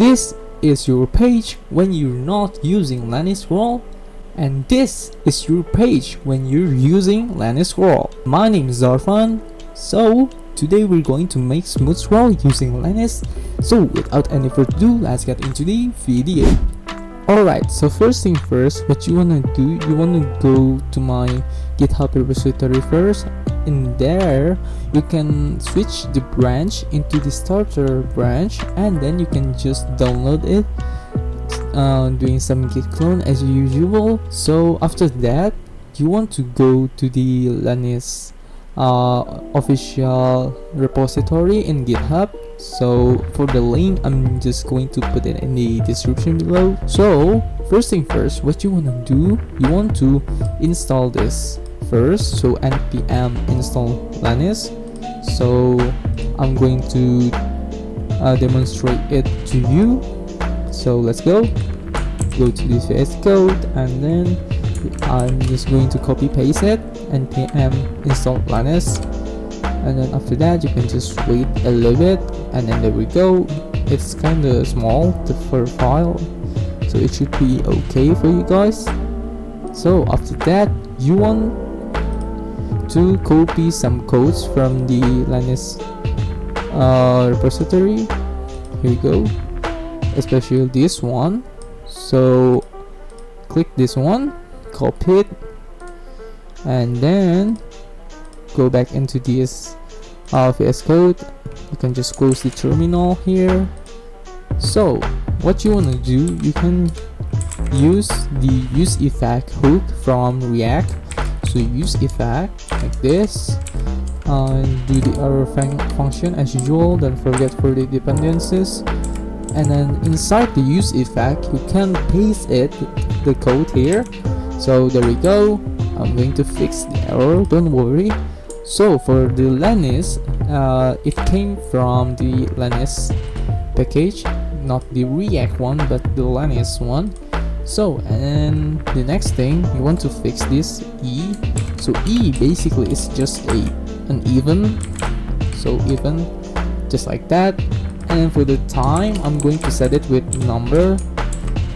This is your page when you're not using Lenis scroll, and this is your page when you're using Lenis scroll. My name is Zarfan. So today we're going to make smooth scroll using Lenis. So without any further ado, let's get into the video. Alright, so first thing first, what you wanna do, you wanna go to my GitHub repository first. In there you can switch the branch into the starter branch, and then you can just download it, doing some git clone as usual. So after that you want to go to the Lenis official repository in GitHub. So for the link, I'm just going to put it in the description below. So first thing first, what you want to do, you want to install this first. So npm install Lenis. So I'm going to demonstrate it to you. So let's go to the VS Code, and then I'm just going to copy paste it, npm install Lenis, and then after that you can just wait a little bit, and then there we go. It's kind of small for file, so it should be okay for you guys. So after that you want to copy some codes from the Lenis repository. Here we go, especially this one. So click this one, copy it, and then go back into this VS Code. You can just close the terminal here. So what you want to do, you can use the use effect hook from React. So use effect like this, and do the error function as usual. Don't forget for the dependencies, and then inside the use effect you can paste it, the code here. So there we go. I'm going to fix the error, don't worry. So for the Lenis, it came from the Lenis package, not the React one, but the Lenis one. So and the next thing, you want to fix this E. So E basically is just an even, so even, just like that. And for the time, I'm going to set it with number,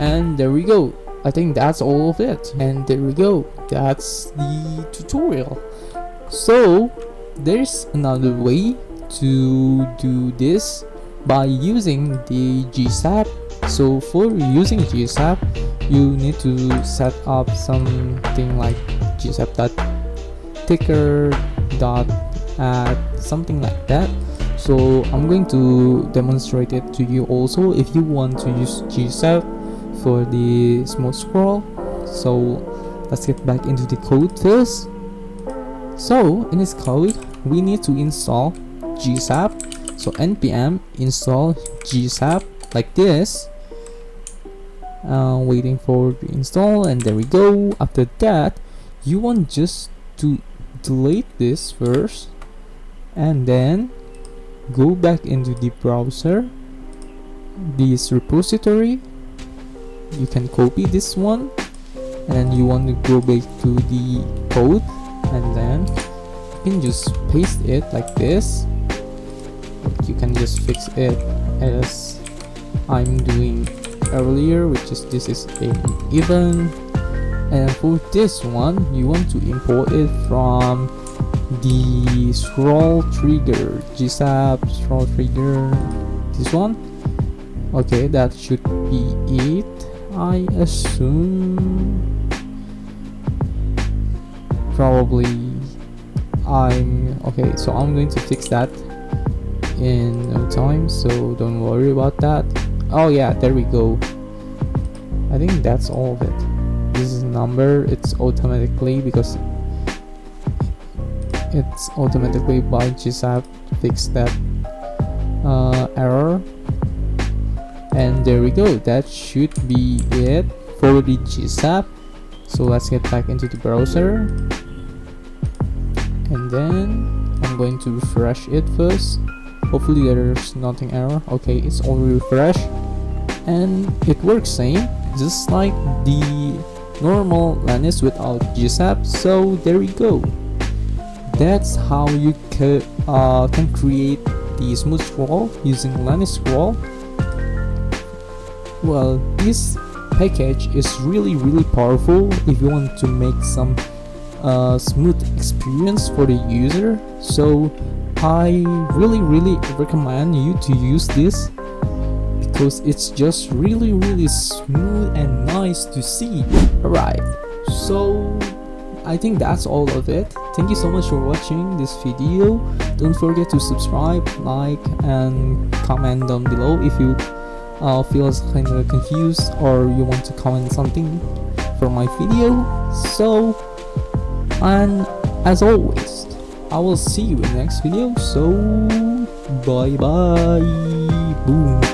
and there we go. I think that's all of it, and there we go. That's the tutorial. So there's another way to do this by using the GSAP. So for using GSAP, you need to set up something like gsap.ticker.add, something like that. So I'm going to demonstrate it to you also if you want to use GSAP for the smooth scroll. So let's get back into the code first. So in this code we need to install GSAP. So npm install GSAP like this, waiting for the install, and there we go. After that you want just to delete this first, and then go back into the browser, this repository. You can copy this one, and you want to go back to the code, and then you can just paste it like this. You can just fix it as I'm doing earlier, which is this is an even. And for this one, you want to import it from the scroll trigger, GSAP scroll trigger, this one. Okay, that should be it, I assume. Probably I'm okay, so I'm going to fix that in no time, so don't worry about that. Oh yeah, there we go. I think that's all of it. This is number, it's automatically, because it's automatically by GSAP fix that error. And there we go, that should be it for the GSAP. So let's get back into the browser, and then I'm going to refresh it first. Hopefully there's nothing error. Okay, it's all refreshed, and it works same, just like the normal Lenis without GSAP. So there we go. That's how you can create the smooth scroll using Lenis scroll. well, this package is really powerful if you want to make some smooth experience for the user. So I really recommend you to use this because it's just really smooth and nice to see. Alright, so I think that's all of it. Thank you so much for watching this video. Don't forget to subscribe, like, and comment down below if you feel kind of confused or you want to comment something for my video. So, and as always, I will see you in the next video. So bye bye, boom.